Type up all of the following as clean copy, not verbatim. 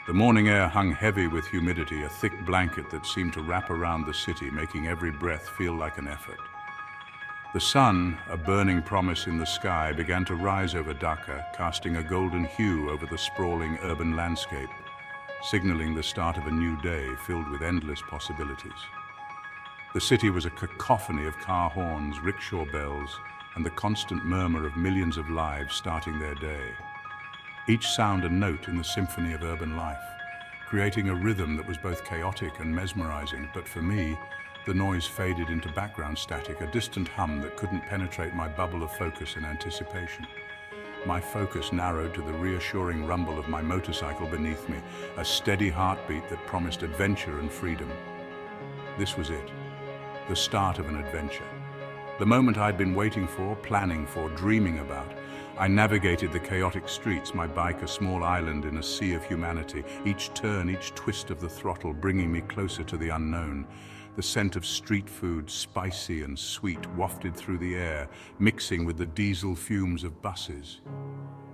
The morning air hung heavy with humidity, a thick blanket that seemed to wrap around the city, making every breath feel like an effort. The sun, a burning promise in the sky, began to rise over Dhaka, casting a golden hue over the sprawling urban landscape, signaling the start of a new day filled with endless possibilities. The city was a cacophony of car horns, rickshaw bells, and the constant murmur of millions of lives starting their day. Each sound a note in the symphony of urban life, creating a rhythm that was both chaotic and mesmerizing. But for me, the noise faded into background static, a distant hum that couldn't penetrate my bubble of focus and anticipation. My focus narrowed to the reassuring rumble of my motorcycle beneath me, a steady heartbeat that promised adventure and freedom. This was it, the start of an adventure. The moment I'd been waiting for, planning for, dreaming about. I navigated the chaotic streets, my bike a small island in a sea of humanity, each turn, each twist of the throttle bringing me closer to the unknown. The scent of street food, spicy and sweet, wafted through the air, mixing with the diesel fumes of buses.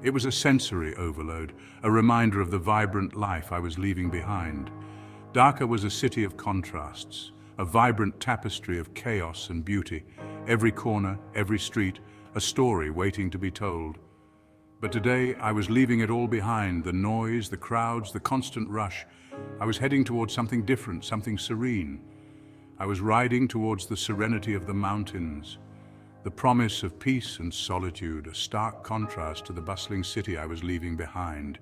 It was a sensory overload, a reminder of the vibrant life I was leaving behind. Dhaka was a city of contrasts, a vibrant tapestry of chaos and beauty. Every corner, every street, a story waiting to be told. But today, I was leaving it all behind, the noise, the crowds, the constant rush. I was heading towards something different, something serene. I was riding towards the serenity of the mountains, the promise of peace and solitude, a stark contrast to the bustling city I was leaving behind.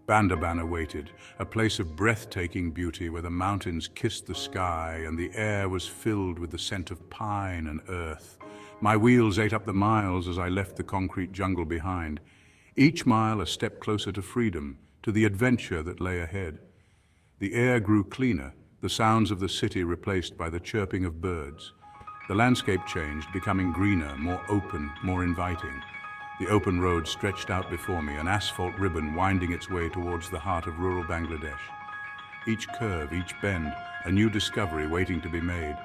Bandarban awaited, a place of breathtaking beauty where the mountains kissed the sky and the air was filled with the scent of pine and earth. My wheels ate up the miles as I left the concrete jungle behind. Each mile a step closer to freedom, to the adventure that lay ahead. The air grew cleaner, the sounds of the city replaced by the chirping of birds. The landscape changed, becoming greener, more open, more inviting. The open road stretched out before me, an asphalt ribbon winding its way towards the heart of rural Bangladesh. Each curve, each bend, a new discovery waiting to be made.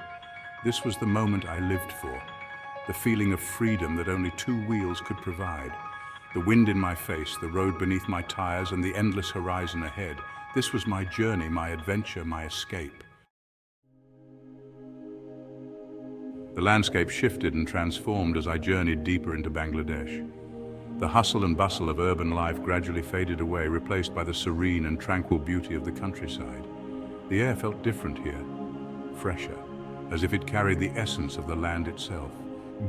This was the moment I lived for, the feeling of freedom that only two wheels could provide. The wind in my face, the road beneath my tires, and the endless horizon ahead. This was my journey, my adventure, my escape. The landscape shifted and transformed as I journeyed deeper into Bangladesh. The hustle and bustle of urban life gradually faded away, replaced by the serene and tranquil beauty of the countryside. The air felt different here, fresher, as if it carried the essence of the land itself.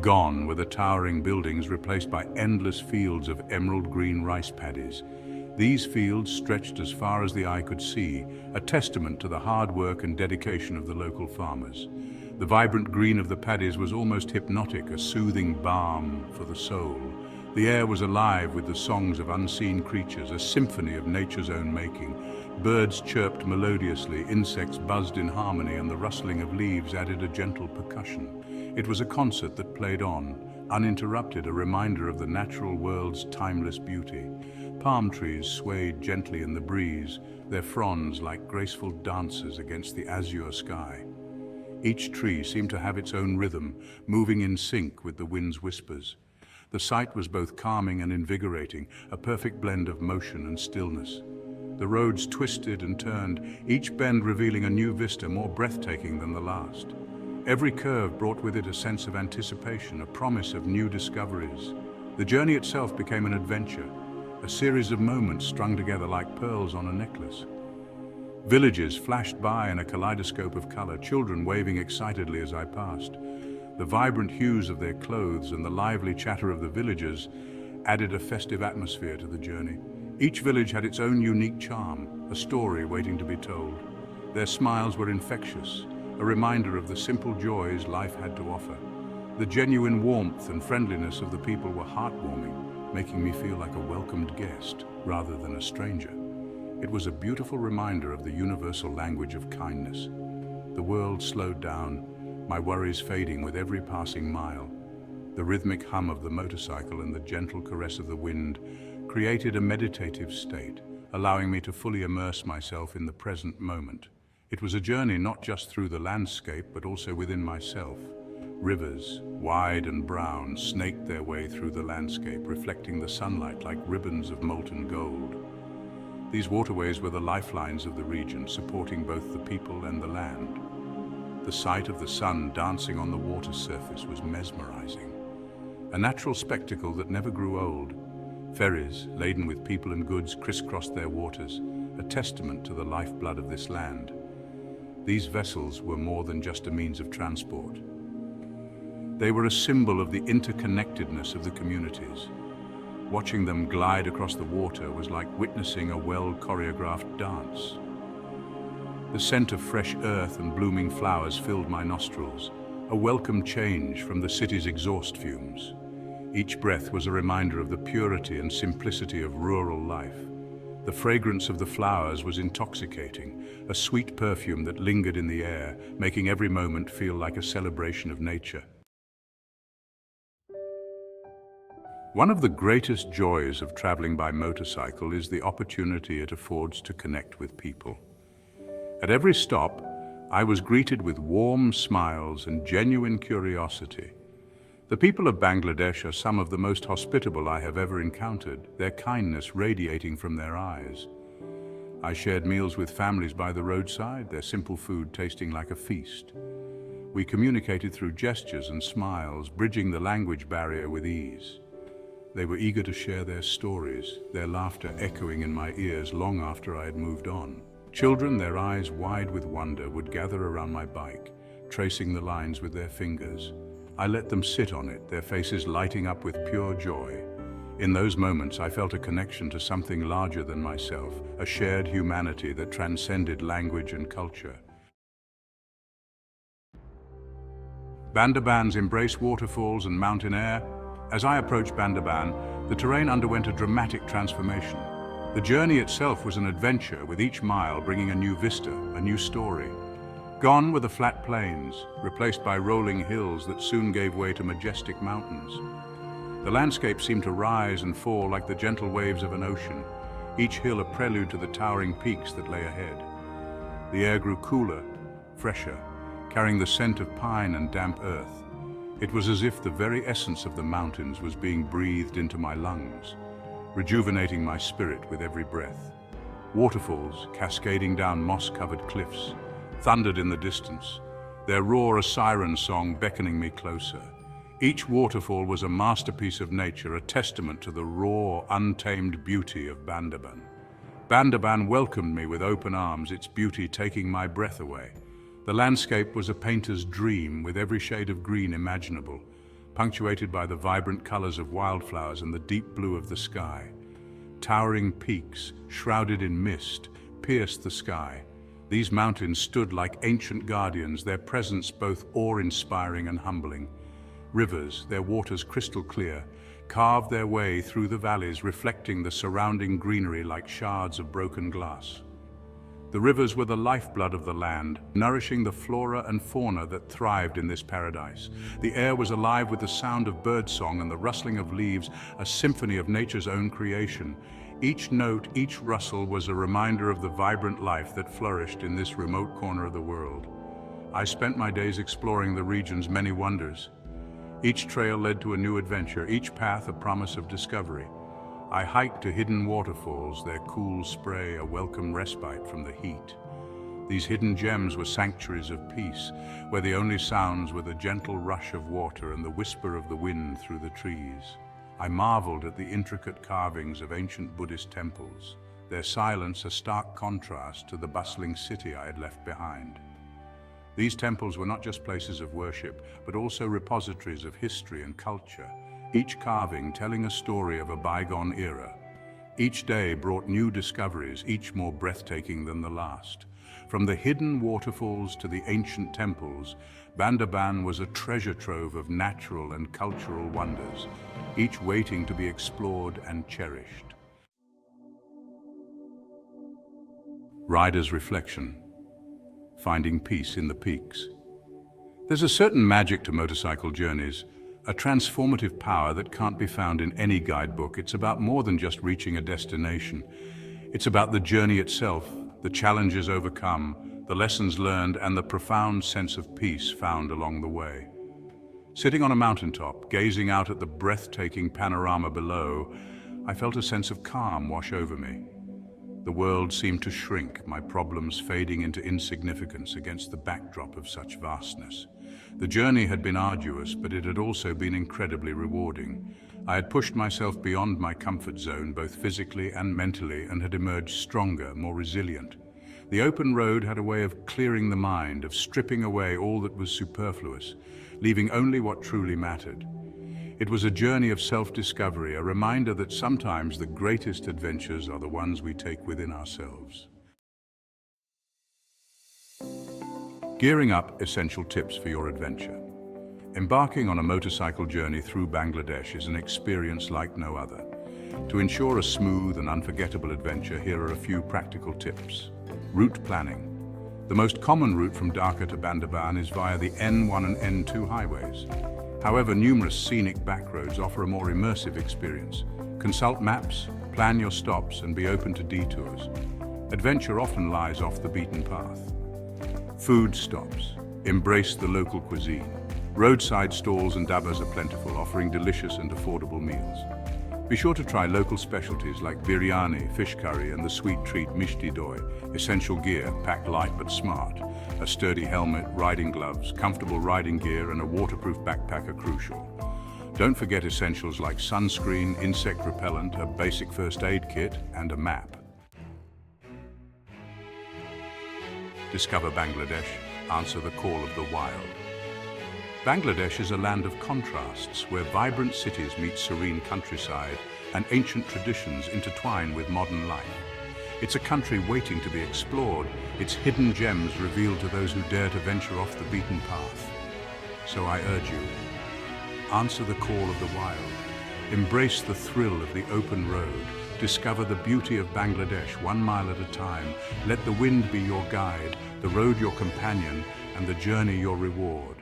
Gone were the towering buildings, replaced by endless fields of emerald green rice paddies. These fields stretched as far as the eye could see, a testament to the hard work and dedication of the local farmers. The vibrant green of the paddies was almost hypnotic, a soothing balm for the soul. The air was alive with the songs of unseen creatures, a symphony of nature's own making. Birds chirped melodiously, insects buzzed in harmony, and the rustling of leaves added a gentle percussion. It was a concert that played on, uninterrupted, a reminder of the natural world's timeless beauty. Palm trees swayed gently in the breeze, their fronds like graceful dancers against the azure sky. Each tree seemed to have its own rhythm, moving in sync with the wind's whispers. The sight was both calming and invigorating, a perfect blend of motion and stillness. The roads twisted and turned, each bend revealing a new vista more breathtaking than the last. Every curve brought with it a sense of anticipation, a promise of new discoveries. The journey itself became an adventure, a series of moments strung together like pearls on a necklace. Villages flashed by in a kaleidoscope of color, children waving excitedly as I passed. The vibrant hues of their clothes and the lively chatter of the villagers added a festive atmosphere to the journey. Each village had its own unique charm, a story waiting to be told. Their smiles were infectious, a reminder of the simple joys life had to offer. The genuine warmth and friendliness of the people were heartwarming, making me feel like a welcomed guest rather than a stranger. It was a beautiful reminder of the universal language of kindness. The world slowed down, my worries fading with every passing mile. The rhythmic hum of the motorcycle and the gentle caress of the wind created a meditative state, allowing me to fully immerse myself in the present moment. It was a journey not just through the landscape, but also within myself. Rivers, wide and brown, snaked their way through the landscape, reflecting the sunlight like ribbons of molten gold. These waterways were the lifelines of the region, supporting both the people and the land. The sight of the sun dancing on the water surface was mesmerizing, a natural spectacle that never grew old. Ferries, laden with people and goods, crisscrossed their waters, a testament to the lifeblood of this land. These vessels were more than just a means of transport. They were a symbol of the interconnectedness of the communities. Watching them glide across the water was like witnessing a well-choreographed dance. The scent of fresh earth and blooming flowers filled my nostrils, a welcome change from the city's exhaust fumes. Each breath was a reminder of the purity and simplicity of rural life. The fragrance of the flowers was intoxicating, a sweet perfume that lingered in the air, making every moment feel like a celebration of nature. One of the greatest joys of traveling by motorcycle is the opportunity it affords to connect with people. At every stop, I was greeted with warm smiles and genuine curiosity. The people of Bangladesh are some of the most hospitable I have ever encountered, their kindness radiating from their eyes. I shared meals with families by the roadside, their simple food tasting like a feast. We communicated through gestures and smiles, bridging the language barrier with ease. They were eager to share their stories, their laughter echoing in my ears long after I had moved on. Children, their eyes wide with wonder, would gather around my bike, tracing the lines with their fingers. I let them sit on it, their faces lighting up with pure joy. In those moments, I felt a connection to something larger than myself, a shared humanity that transcended language and culture. Bandarban's embrace waterfalls and mountain air. As I approached Bandarban, the terrain underwent a dramatic transformation. The journey itself was an adventure, with each mile bringing a new vista, a new story. Gone were the flat plains, replaced by rolling hills that soon gave way to majestic mountains. The landscape seemed to rise and fall like the gentle waves of an ocean, each hill a prelude to the towering peaks that lay ahead. The air grew cooler, fresher, carrying the scent of pine and damp earth. It was as if the very essence of the mountains was being breathed into my lungs, rejuvenating my spirit with every breath. Waterfalls, cascading down moss-covered cliffs, thundered in the distance, their roar a siren song beckoning me closer. Each waterfall was a masterpiece of nature, a testament to the raw, untamed beauty of Bandarban. Bandarban welcomed me with open arms, its beauty taking my breath away. The landscape was a painter's dream, with every shade of green imaginable, punctuated by the vibrant colors of wildflowers and the deep blue of the sky. Towering peaks, shrouded in mist, pierced the sky. These mountains stood like ancient guardians, their presence both awe-inspiring and humbling. Rivers, their waters crystal clear, carved their way through the valleys, reflecting the surrounding greenery like shards of broken glass. The rivers were the lifeblood of the land, nourishing the flora and fauna that thrived in this paradise. The air was alive with the sound of birdsong and the rustling of leaves, a symphony of nature's own creation. Each note, each rustle was a reminder of the vibrant life that flourished in this remote corner of the world. I spent my days exploring the region's many wonders. Each trail led to a new adventure, each path a promise of discovery. I hiked to hidden waterfalls, their cool spray a welcome respite from the heat. These hidden gems were sanctuaries of peace, where the only sounds were the gentle rush of water and the whisper of the wind through the trees. I marveled at the intricate carvings of ancient Buddhist temples, their silence a stark contrast to the bustling city I had left behind. These temples were not just places of worship, but also repositories of history and culture, each carving telling a story of a bygone era. Each day brought new discoveries, each more breathtaking than the last. From the hidden waterfalls to the ancient temples, Bandarban was a treasure trove of natural and cultural wonders, each waiting to be explored and cherished. Rider's reflection, finding peace in the peaks. There's a certain magic to motorcycle journeys, a transformative power that can't be found in any guidebook. It's about more than just reaching a destination. It's about the journey itself, the challenges overcome, the lessons learned, and the profound sense of peace found along the way. Sitting on a mountaintop, gazing out at the breathtaking panorama below, I felt a sense of calm wash over me. The world seemed to shrink, my problems fading into insignificance against the backdrop of such vastness. The journey had been arduous, but it had also been incredibly rewarding. I had pushed myself beyond my comfort zone, both physically and mentally, and had emerged stronger, more resilient. The open road had a way of clearing the mind, of stripping away all that was superfluous, leaving only what truly mattered. It was a journey of self-discovery, a reminder that sometimes the greatest adventures are the ones we take within ourselves. Gearing up, essential tips for your adventure. Embarking on a motorcycle journey through Bangladesh is an experience like no other. To ensure a smooth and unforgettable adventure, here are a few practical tips. Route planning. The most common route from Dhaka to Bandarban is via the N1 and N2 highways. However, numerous scenic backroads offer a more immersive experience. Consult maps, plan your stops, and be open to detours. Adventure often lies off the beaten path. Food stops. Embrace the local cuisine. Roadside stalls and dhabas are plentiful, offering delicious and affordable meals. Be sure to try local specialties like biryani, fish curry, and the sweet treat mishti doi. Essential gear, packed light but smart. A sturdy helmet, riding gloves, comfortable riding gear, and a waterproof backpack are crucial. Don't forget essentials like sunscreen, insect repellent, a basic first aid kit, and a map. Discover Bangladesh. Answer the call of the wild. Bangladesh is a land of contrasts where vibrant cities meet serene countryside and ancient traditions intertwine with modern life. It's a country waiting to be explored, its hidden gems revealed to those who dare to venture off the beaten path. So I urge you, answer the call of the wild. Embrace the thrill of the open road. Discover the beauty of Bangladesh 1 mile at a time. Let the wind be your guide, the road your companion, and the journey your reward.